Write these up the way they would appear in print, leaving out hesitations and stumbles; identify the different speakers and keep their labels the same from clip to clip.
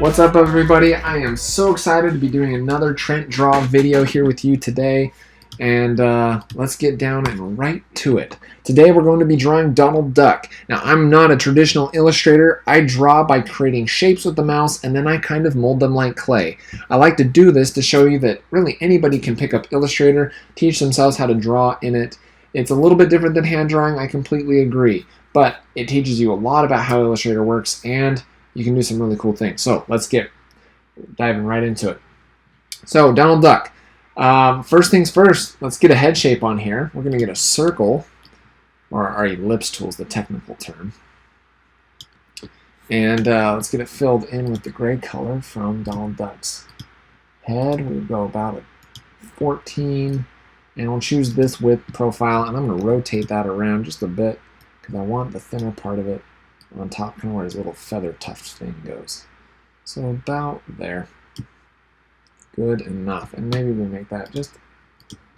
Speaker 1: What's up, everybody? I am so excited to be doing another Trent Draw video here with you today, and let's get down and right to it. Today we're going to be drawing Donald Duck. Now, I'm not a traditional illustrator. I draw by creating shapes with the mouse, and then I kind of mold them like clay. I like to do this to show you that really anybody can pick up Illustrator, teach themselves how to draw in it. It's a little bit different than hand drawing, I completely agree, but it teaches you a lot about how Illustrator works, and you can do some really cool things. So let's get diving right into it. So Donald Duck. First things first, let's get a head shape on here. We're going to get a circle, or our ellipse tool is the technical term. And let's get it filled in with the gray color from Donald Duck's head. We'll go about a 14, and we'll choose this width profile, and I'm going to rotate that around just a bit because I want the thinner part of it on top, kind of where his little feather tuft thing goes. So about there. Good enough. And maybe we'll make that just,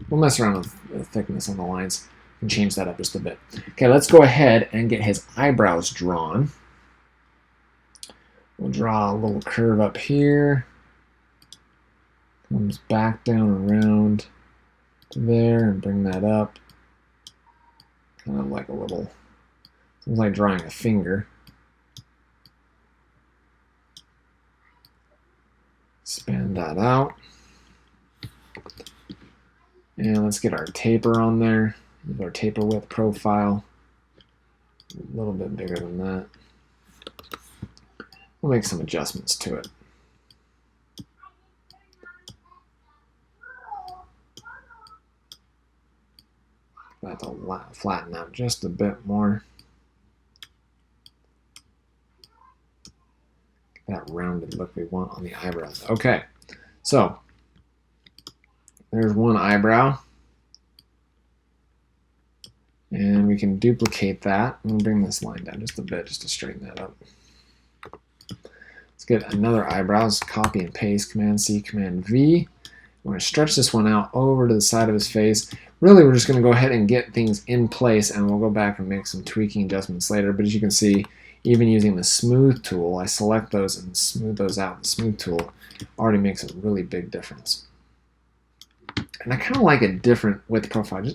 Speaker 1: we'll mess around with the thickness on the lines and change that up just a bit. Okay, let's go ahead and get his eyebrows drawn. We'll draw a little curve up here. Comes back down around to there and bring that up. Kind of like a little, it's like drawing a finger. Span that out. And let's get our taper on there. Use our taper width profile. A little bit bigger than that. We'll make some adjustments to it. That to flatten out just a bit more. That rounded look we want on the eyebrows. Okay, so there's one eyebrow, and we can duplicate that. I'm going to bring this line down just a bit just to straighten that up. Let's get another eyebrow. Let's copy and paste, Command C, Command V. We're going to stretch this one out over to the side of his face. Really, we're just going to go ahead and get things in place, and we'll go back and make some tweaking adjustments later. But as you can see, even using the smooth tool, I select those and smooth those out. The smooth tool already makes a really big difference. And I kind of like a different width profile.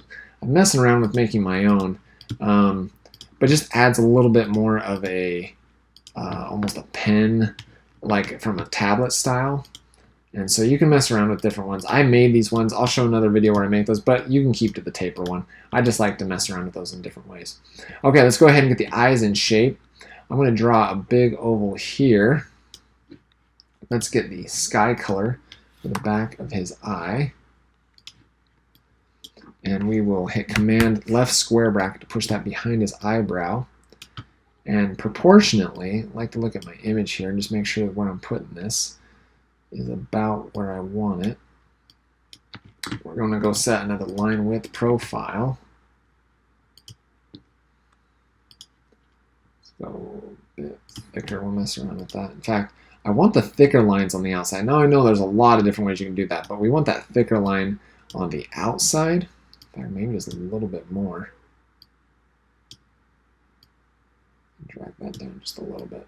Speaker 1: I'm messing around with making my own, but just adds a little bit more of a, almost a pen, like from a tablet style. And so you can mess around with different ones. I made these ones. I'll show another video where I make those, but you can keep to the taper one. I just like to mess around with those in different ways. Okay, let's go ahead and get the eyes in shape. I'm going to draw a big oval here. Let's get the sky color for the back of his eye. And we will hit Command left square bracket to push that behind his eyebrow. And proportionately, I like to look at my image here and just make sure that where I'm putting this is about where I want it. We're going to go set another line width profile. Go a bit thicker. We'll mess around with that. In fact, I want the thicker lines on the outside. Now I know there's a lot of different ways you can do that, but we want that thicker line on the outside. In fact, maybe just a little bit more. Drag that down just a little bit.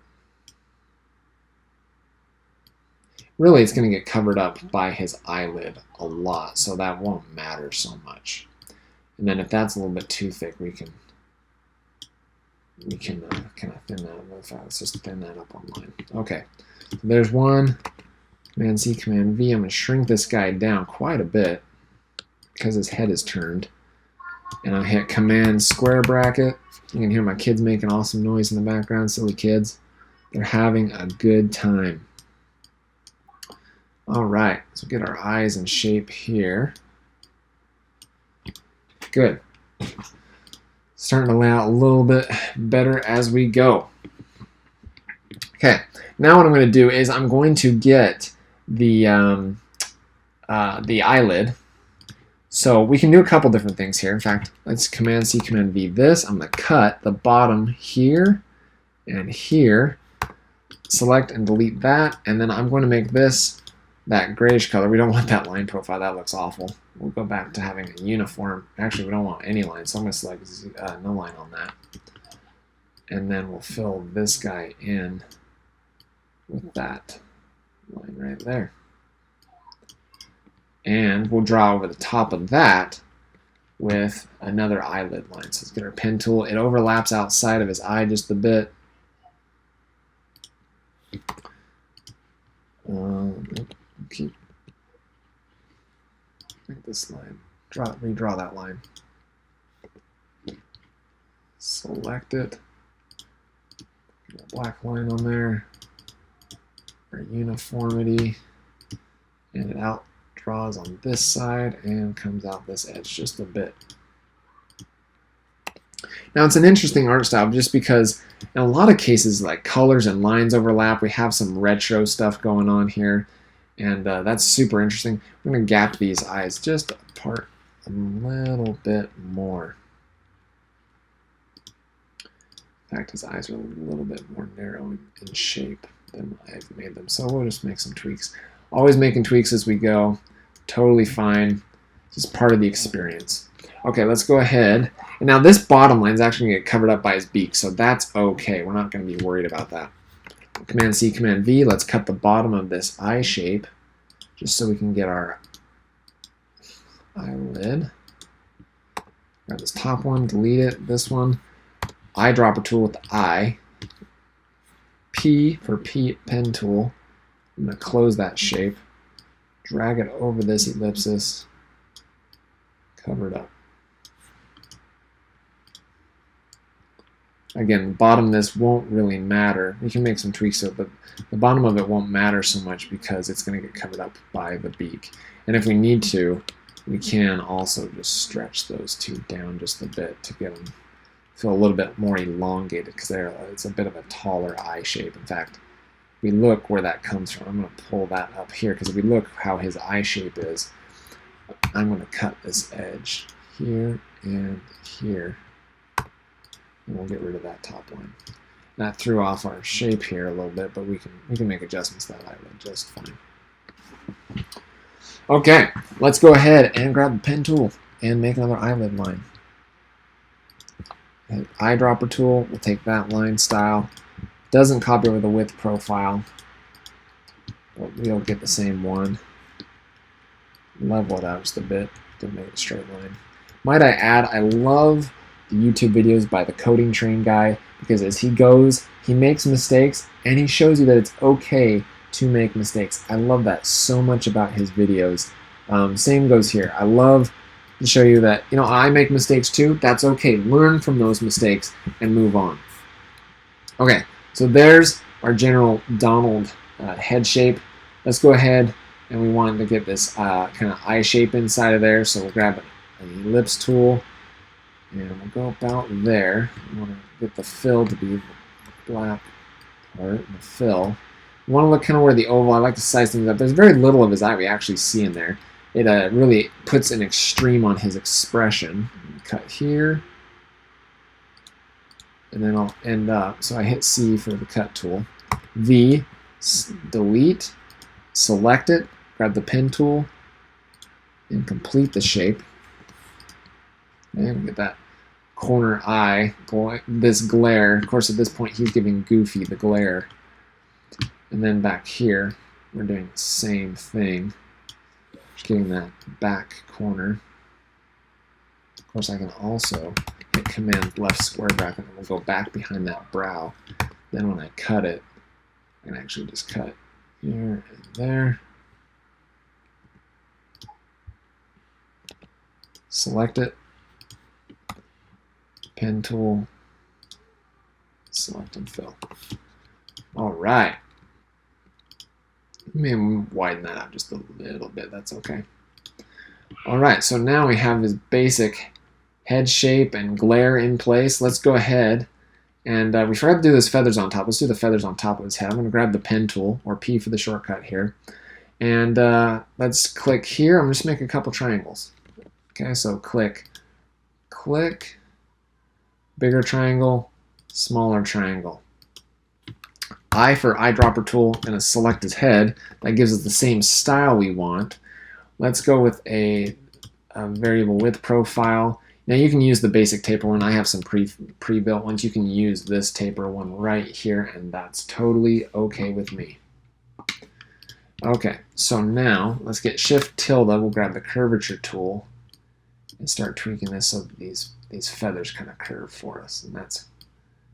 Speaker 1: Really, it's going to get covered up by his eyelid a lot, so that won't matter so much. And then if that's a little bit too thick, we can kind of thin that up. Let's just thin that up on line. Okay, so there's one. Command C, Command V. I'm going to shrink this guy down quite a bit because his head is turned. And I'll hit Command square bracket. You can hear my kids making awesome noise in the background. Silly kids. They're having a good time. All right, so get our eyes in shape here. Good. Starting to lay out a little bit better as we go. Okay, now what I'm going to do is I'm going to get the eyelid. So we can do a couple different things here. In fact, let's Command C, Command V this. I'm going to cut the bottom here and here. Select and delete that, and then I'm going to make this that grayish color. We don't want that line profile. That looks awful. We'll go back to having a uniform. Actually, we don't want any line, so I'm going to select no line on that. And then we'll fill this guy in with that line right there. And we'll draw over the top of that with another eyelid line. So let's get our pen tool. It overlaps outside of his eye just a bit. Keep make this line. Redraw that line. Select it. Get a black line on there. For uniformity. And it out draws on this side and comes out this edge just a bit. Now it's an interesting art style just because in a lot of cases like colors and lines overlap. We have some retro stuff going on here, and that's super interesting. I'm going to gap these eyes just apart a little bit more. In fact, his eyes are a little bit more narrow in shape than I've made them, so we'll just make some tweaks. Always making tweaks as we go. Totally fine. Just part of the experience. Okay, let's go ahead. And now this bottom line is actually going to get covered up by his beak, so that's okay. We're not going to be worried about that. Command C, Command V. Let's cut the bottom of this eye shape just so we can get our eyelid. Grab this top one, delete it. This one. Eyedropper tool with the eye. P for pen tool. I'm going to close that shape. Drag it over this ellipsis. Cover it up. Again, the bottom of this won't really matter. We can make some tweaks to it, but the bottom of it won't matter so much because it's going to get covered up by the beak. And if we need to, we can also just stretch those two down just a bit to get them feel a little bit more elongated because it's a bit of a taller eye shape. In fact, if we look where that comes from, I'm going to pull that up here because if we look how his eye shape is, I'm going to cut this edge here and here. And we'll get rid of that top line. That threw off our shape here a little bit, but we can make adjustments to that eyelid just fine. Okay, let's go ahead and grab the pen tool and make another eyelid line. And eyedropper tool, we'll take that line style. Doesn't copy over the width profile, but we'll get the same one. Level it out just a bit to make it a straight line. Might I add, I love the YouTube videos by the Coding Train guy because as he goes, he makes mistakes and he shows you that it's okay to make mistakes. I love that so much about his videos. Same goes here. I love to show you that, you know, I make mistakes too. That's okay. Learn from those mistakes and move on. Okay, so there's our general Donald head shape. Let's go ahead and we want to get this kind of eye shape inside of there. So we'll grab an ellipse tool. And we'll go about there. We want to get the fill to be the black part, the fill. We want to look kind of where the oval, I like to size things up. There's very little of his eye we actually see in there. It really puts an extreme on his expression. Cut here. And then I'll end up, so I hit C for the cut tool. V, delete, select it, grab the pen tool, and complete the shape. And get that corner eye, this glare. Of course, at this point, he's giving Goofy the glare. And then back here, we're doing the same thing. Just getting that back corner. Of course, I can also hit Command left square bracket, and we'll go back behind that brow. Then when I cut it, I can actually just cut here and there. Select it. Pen tool, select and fill. All right. Maybe widen that out just a little bit. That's okay. All right, so now we have his basic head shape and glare in place. Let's go ahead and we forgot to do those feathers on top. Let's do the feathers on top of his head. I'm going to grab the pen tool, or P for the shortcut here. And let's click here. I'm just making a couple triangles. Okay, so click, click. Bigger triangle, smaller triangle. I for eyedropper tool, going to select his head. That gives us the same style we want. Let's go with a variable width profile. Now you can use the basic taper one. I have some pre-built ones. You can use this taper one right here, and that's totally okay with me. Okay, so now let's get Shift tilde. We'll grab the curvature tool and start tweaking this so that these feathers kind of curve for us, and that's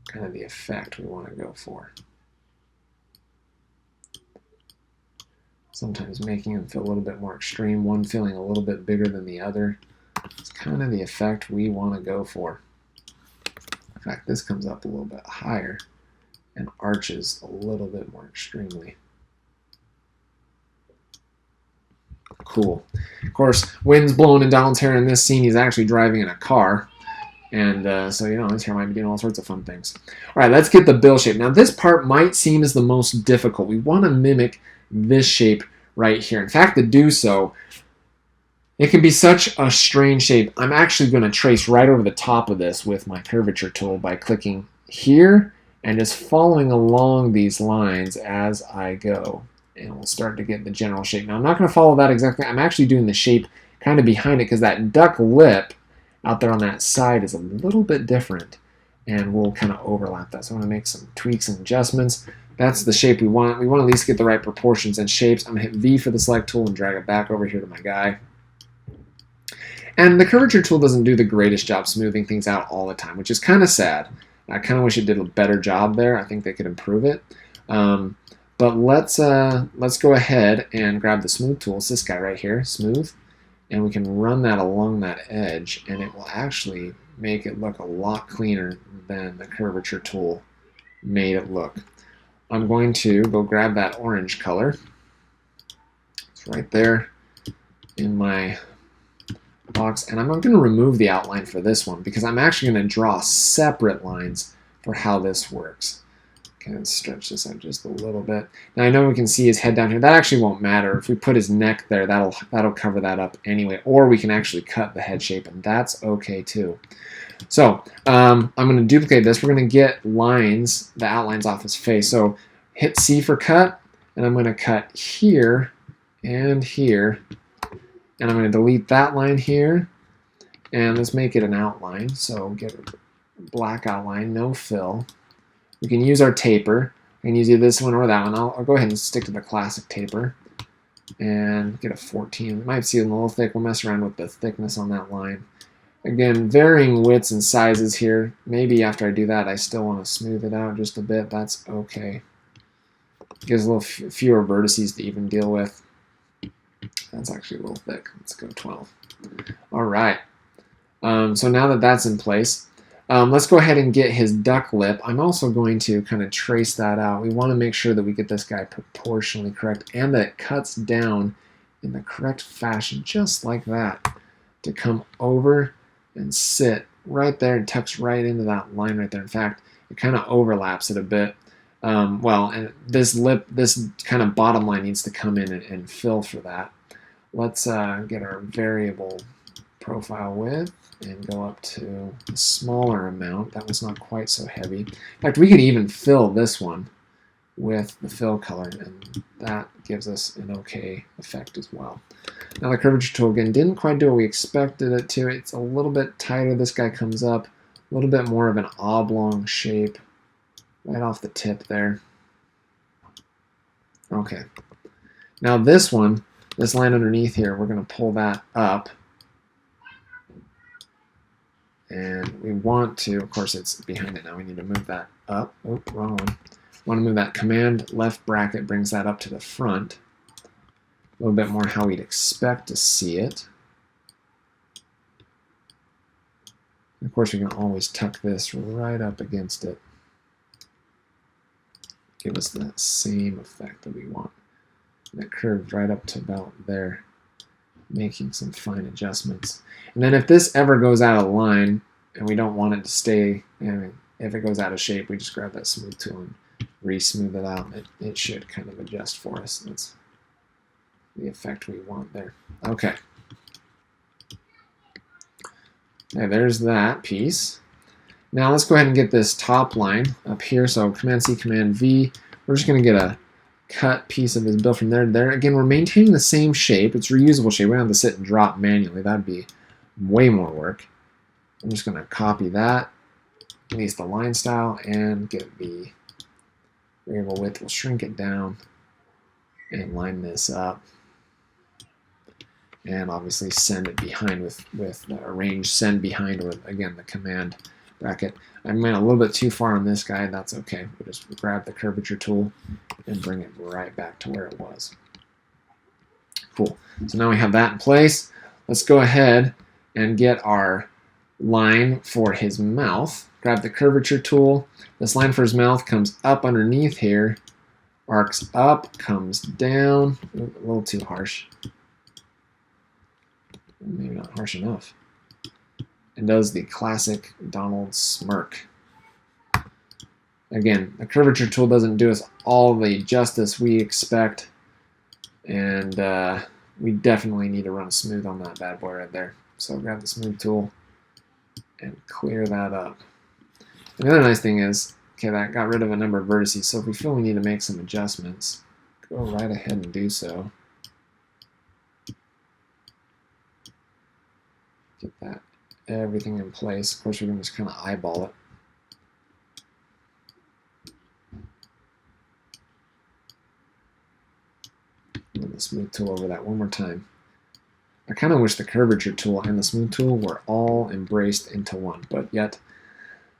Speaker 1: kind of the effect we want to go for. Sometimes making them feel a little bit more extreme, one feeling a little bit bigger than the other. It's kind of the effect we want to go for. In fact, this comes up a little bit higher and arches a little bit more extremely. Cool. Of course, wind's blowing in Donald's hair in this scene. He's actually driving in a car. And so, his hair might be doing all sorts of fun things. All right, let's get the bill shape. Now, this part might seem as the most difficult. We want to mimic this shape right here. In fact, to do so, it can be such a strange shape. I'm actually going to trace right over the top of this with my curvature tool by clicking here and just following along these lines as I go. And we'll start to get the general shape. Now, I'm not going to follow that exactly. I'm actually doing the shape kind of behind it because that duck lip out there on that side is a little bit different, and we'll kind of overlap that. So I'm going to make some tweaks and adjustments. That's the shape we want. We want to at least get the right proportions and shapes. I'm going to hit V for the select tool and drag it back over here to my guy. And the curvature tool doesn't do the greatest job smoothing things out all the time, which is kind of sad. I kind of wish it did a better job there. I think they could improve it. But let's go ahead and grab the smooth tool. It's this guy right here, smooth. And we can run that along that edge, and it will actually make it look a lot cleaner than the curvature tool made it look. I'm going to go grab that orange color. It's right there in my box, and I'm going to remove the outline for this one because I'm actually going to draw separate lines for how this works. Kind of stretch this out just a little bit. Now I know we can see his head down here. That actually won't matter. If we put his neck there, that'll cover that up anyway. Or we can actually cut the head shape, and that's okay too. So I'm going to duplicate this. We're going to get lines, the outlines off his face. So hit C for cut, and I'm going to cut here and here. And I'm going to delete that line here. And let's make it an outline. So get a black outline, no fill. We can use our taper. We can use either this one or that one. I'll go ahead and stick to the classic taper and get a 14. It might seem a little thick. We'll mess around with the thickness on that line. Again, varying widths and sizes here. Maybe after I do that, I still want to smooth it out just a bit. That's okay. Gives a little fewer vertices to even deal with. That's actually a little thick. Let's go 12. All right. So now that that's in place, let's go ahead and get his duck lip. I'm also going to kind of trace that out. We want to make sure that we get this guy proportionally correct and that it cuts down in the correct fashion, just like that, to come over and sit right there and tucks right into that line right there. In fact, it kind of overlaps it a bit. And this kind of bottom line needs to come in and fill for that. Let's get our variable profile width and go up to a smaller amount. That was not quite so heavy. In fact, we could even fill this one with the fill color, and that gives us an okay effect as well. Now the curvature tool, again, didn't quite do what we expected it to. It's a little bit tighter. This guy comes up a little bit more of an oblong shape right off the tip there. Okay. Now this one, this line underneath here, we're going to pull that up. And we want to, of course, it's behind it now. We need to move that up. Oh, wrong one. Want to move that command left bracket, brings that up to the front. A little bit more how we'd expect to see it. And of course, we can always tuck this right up against it. Give us that same effect that we want. And it curved right up to about there, making some fine adjustments. And then if this ever goes out of line and we don't want it to stay, if it goes out of shape, we just grab that smooth tool and re-smooth it out. It should kind of adjust for us. That's the effect we want there. Okay. Okay, there's that piece. Now let's go ahead and get this top line up here. So Command C, Command V. We're just going to get a cut piece of his bill from there to there. Again, we're maintaining the same shape. It's reusable shape. We don't have to sit and drop manually. That'd be way more work. I'm just going to copy that, at least the line style, and get the variable width. We'll shrink it down. and line this up. And obviously send it behind with arrange send behind with, again, the command bracket. I went a little bit too far on this guy. That's okay. We'll just grab the curvature tool and bring it right back to where it was. Cool. So now we have that in place. Let's go ahead and get our line for his mouth. Grab the curvature tool. This line for his mouth comes up underneath here, arcs up, comes down. A little too harsh. Maybe not harsh enough. And does the classic Donald smirk. Again, the curvature tool doesn't do us all the justice we expect, and we definitely need to run smooth on that bad boy right there. So grab the smooth tool and clear that up. And the other nice thing is, okay, that got rid of a number of vertices, so if we feel we need to make some adjustments, go right ahead and do so. Get that everything in place. Of course, we can just kind of eyeball it. And the smooth tool over that one more time. I kind of wish the curvature tool and the smooth tool were all embraced into one, but yet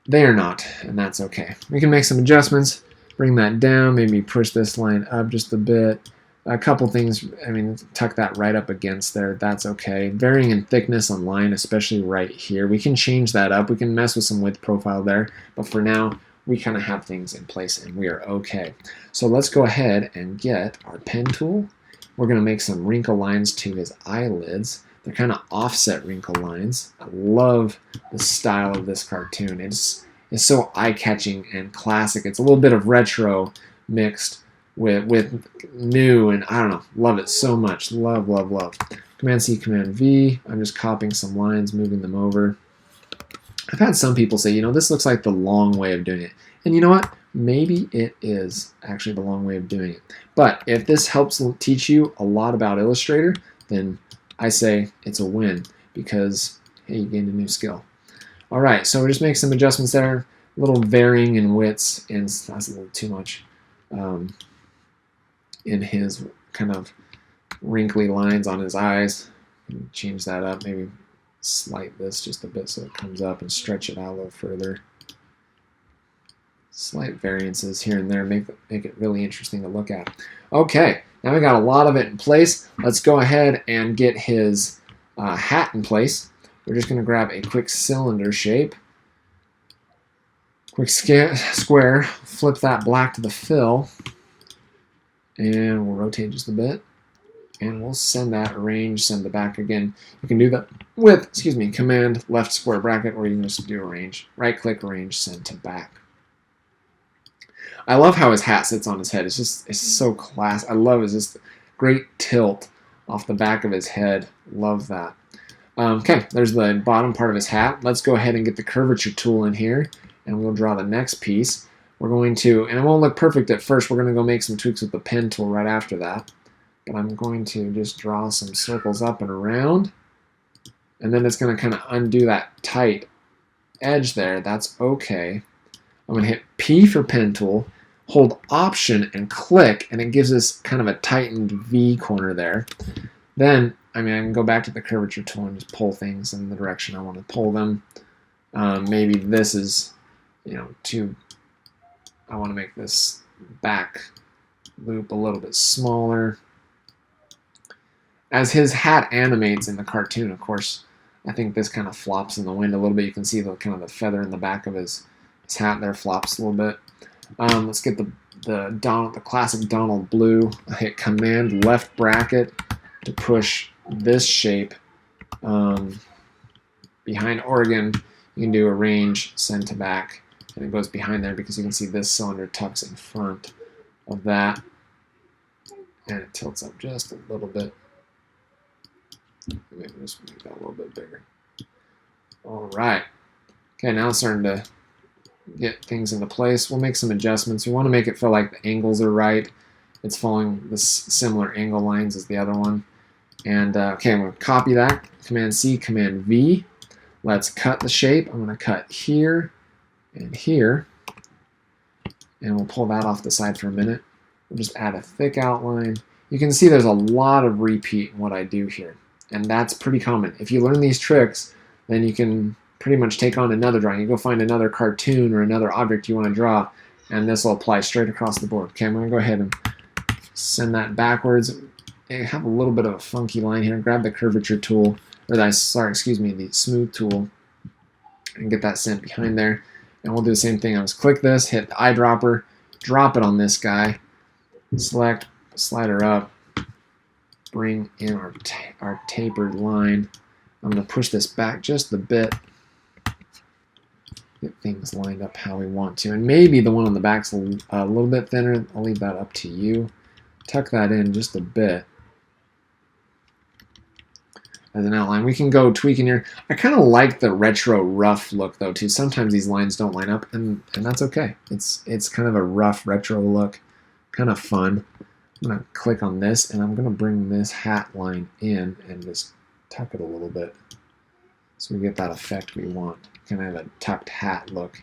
Speaker 1: they are not, and that's okay. We can make some adjustments, bring that down, maybe push this line up just a bit. A couple things, I mean, tuck that right up against there. That's okay. Varying in thickness on line, especially right here. We can change that up. We can mess with some width profile there. But for now, we kind of have things in place and we are okay. So let's go ahead and get our pen tool. We're going to make some wrinkle lines to his eyelids. They're kind of offset wrinkle lines. I love the style of this cartoon. It's so eye-catching and classic. It's a little bit of retro mixed with new, and I don't know, love it so much. Love, love, love. Command C, Command V. I'm just copying some lines, moving them over. I've had some people say, you know, this looks like the long way of doing it. And you know what? Maybe it is actually the long way of doing it. But if this helps teach you a lot about Illustrator, then I say it's a win because, hey, you gained a new skill. All right, so we just make some adjustments there. A little varying in widths, and that's a little too much. In his kind of wrinkly lines on his eyes. Change that up, maybe slight this just a bit so it comes up and stretch it out a little further. Slight variances here and there make it really interesting to look at. Okay, now we got a lot of it in place. Let's go ahead and get his hat in place. We're just going to grab a quick cylinder shape. Quick square, flip that black to the fill. And we'll rotate just a bit, and we'll send that, arrange, send it back again. You can do that with, Command left square bracket, or you can just do arrange. Right-click, arrange, send to back. I love how his hat sits on his head. It's so class. I love his just great tilt off the back of his head. Love that. Okay, there's the bottom part of his hat. Let's go ahead and get the curvature tool in here, and we'll draw the next piece. We're going to, and it won't look perfect at first, we're going to go make some tweaks with the pen tool right after that. But I'm going to just draw some circles up and around. And then it's going to kind of undo that tight edge there. That's okay. I'm going to hit P for pen tool, hold Option and click, and it gives us kind of a tightened V corner there. Then, I can go back to the curvature tool and just pull things in the direction I want to pull them. Maybe this is, too... I want to make this back loop a little bit smaller. As his hat animates in the cartoon, of course, I think this kind of flops in the wind a little bit. You can see the kind of the feather in the back of his hat there flops a little bit. Let's get the classic Donald blue. I hit Command left bracket to push this shape behind Oregon. You can do arrange, send to back. And it goes behind there because you can see this cylinder tucks in front of that. And it tilts up just a little bit. Maybe just make that a little bit bigger. All right. Okay, now it's starting to get things into place. We'll make some adjustments. We want to make it feel like the angles are right. It's following the similar angle lines as the other one. And okay, I'm going to copy that. Command C, Command V. Let's cut the shape. I'm going to cut here and here, and we'll pull that off the side for a minute. We'll just add a thick outline. you can see there's a lot of repeat in what I do here. And that's pretty common. If you learn these tricks, then you can pretty much take on another drawing. You go find another cartoon or another object you want to draw, and this will apply straight across the board. Okay, I'm going to go ahead and send that backwards. I have a little bit of a funky line here. Grab the curvature tool, or the smooth tool, and get that sent behind there. And we'll do the same thing. I'll just click this, hit the eyedropper, drop it on this guy, select slider up, bring in our tapered line. I'm going to push this back just a bit, get things lined up how we want to. And maybe the one on the back's a little bit thinner. I'll leave that up to you. Tuck that in just a bit as an outline. We can go tweaking here. I kind of like the retro rough look though too. Sometimes these lines don't line up, and that's okay. It's kind of a rough retro look, kind of fun. I'm going to click on this, and I'm going to bring this hat line in and just tuck it a little bit so we get that effect we want. Kind of a tucked hat look.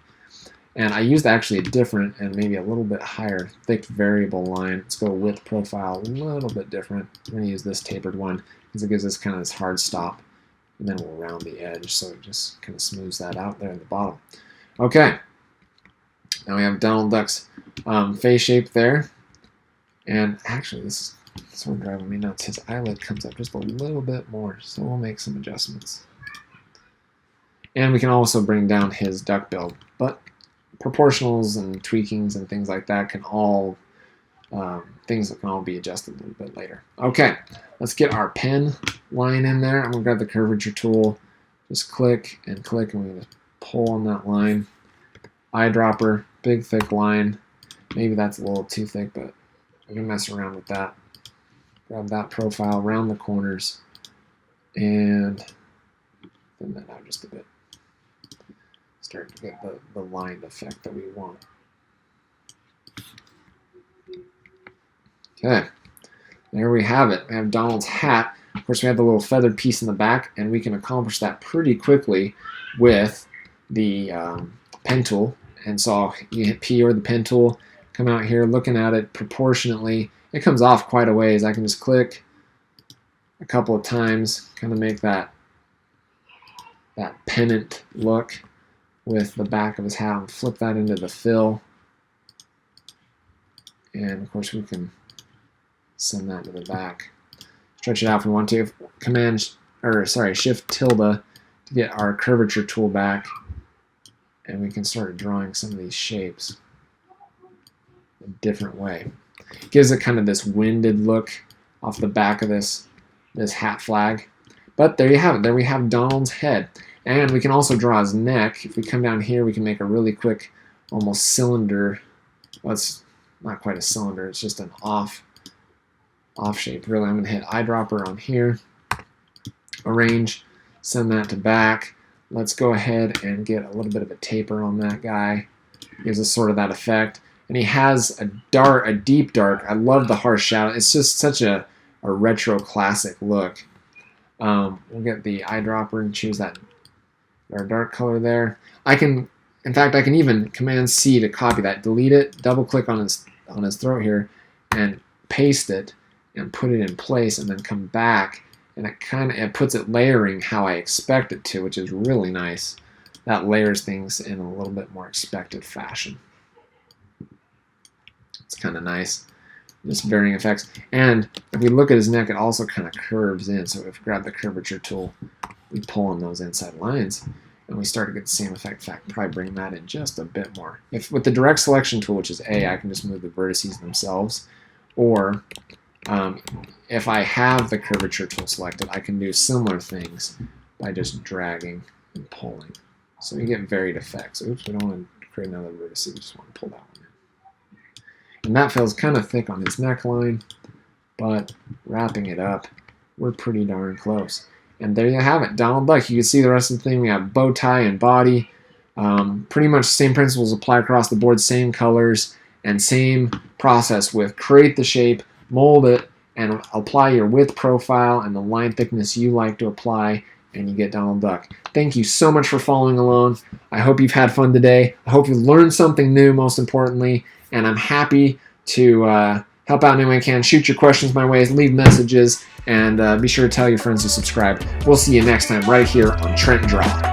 Speaker 1: And I used actually a different and maybe a little bit higher thick variable line. Let's go width profile, a little bit different. I'm going to use this tapered one because it gives us kind of this hard stop, and then we'll round the edge so it just kind of smooths that out there in the bottom. Okay, now we have Donald Duck's face shape there. And actually, this is sort of driving me nuts. His eyelid comes up just a little bit more, so we'll make some adjustments. And we can also bring down his duck build, but proportionals and tweakings and things like that can all things that can all be adjusted a little bit later. Okay, let's get our pen line in there. I'm gonna grab the curvature tool, just click, and we're gonna pull on that line. Eyedropper, big thick line. Maybe that's a little too thick, but I'm going to mess around with that. Grab that profile, round the corners, and thin that out just a bit. Start to get the lined effect that we want. Okay, there we have it. We have Donald's hat. Of course, we have the little feathered piece in the back, and we can accomplish that pretty quickly with the pen tool. And so you hit P or the pen tool, come out here, looking at it proportionately. It comes off quite a ways. I can just click a couple of times, kind of make that pennant look with the back of his hat, and flip that into the fill. And of course we can send that to the back. Stretch it out if we want to. Shift tilde to get our curvature tool back, and we can start drawing some of these shapes a different way. It gives it kind of this winded look off the back of this hat flag. But there you have it. There we have Donald's head. And we can also draw his neck. If we come down here, we can make a really quick, almost cylinder. Well, it's not quite a cylinder. It's just an off shape. Really, I'm going to hit eyedropper on here. Arrange. Send that to back. Let's go ahead and get a little bit of a taper on that guy. Gives us sort of that effect. And he has a deep dark. I love the harsh shadow. It's just such a retro classic look. We'll get the eyedropper and choose that dark color there. In fact, I can even Command C to copy that, delete it, double click on his throat here, and paste it and put it in place, and then come back, and it puts it layering how I expect it to, which is really nice. That layers things in a little bit more expected fashion. It's kind of nice. Just varying effects. And if we look at his neck, it also kind of curves in. So if we grab the curvature tool, we pull on those inside lines, and we start to get the same effect. In fact, probably bring that in just a bit more. With the direct selection tool, which is A, I can just move the vertices themselves. Or if I have the curvature tool selected, I can do similar things by just dragging and pulling. So you get varied effects. Oops, we don't want to create another vertex. We just want to pull that one in. And that feels kind of thick on his neckline, but wrapping it up, we're pretty darn close. And there you have it, Donald Duck. You can see the rest of the thing. We have bow tie and body. Pretty much the same principles apply across the board, same colors, and same process with create the shape, mold it, and apply your width profile and the line thickness you like to apply, and you get Donald Duck. Thank you so much for following along. I hope you've had fun today. I hope you learned something new, most importantly, and I'm happy to Help out any way you can. Shoot your questions my way. Leave messages. And be sure to tell your friends to subscribe. We'll see you next time right here on Trent Draw.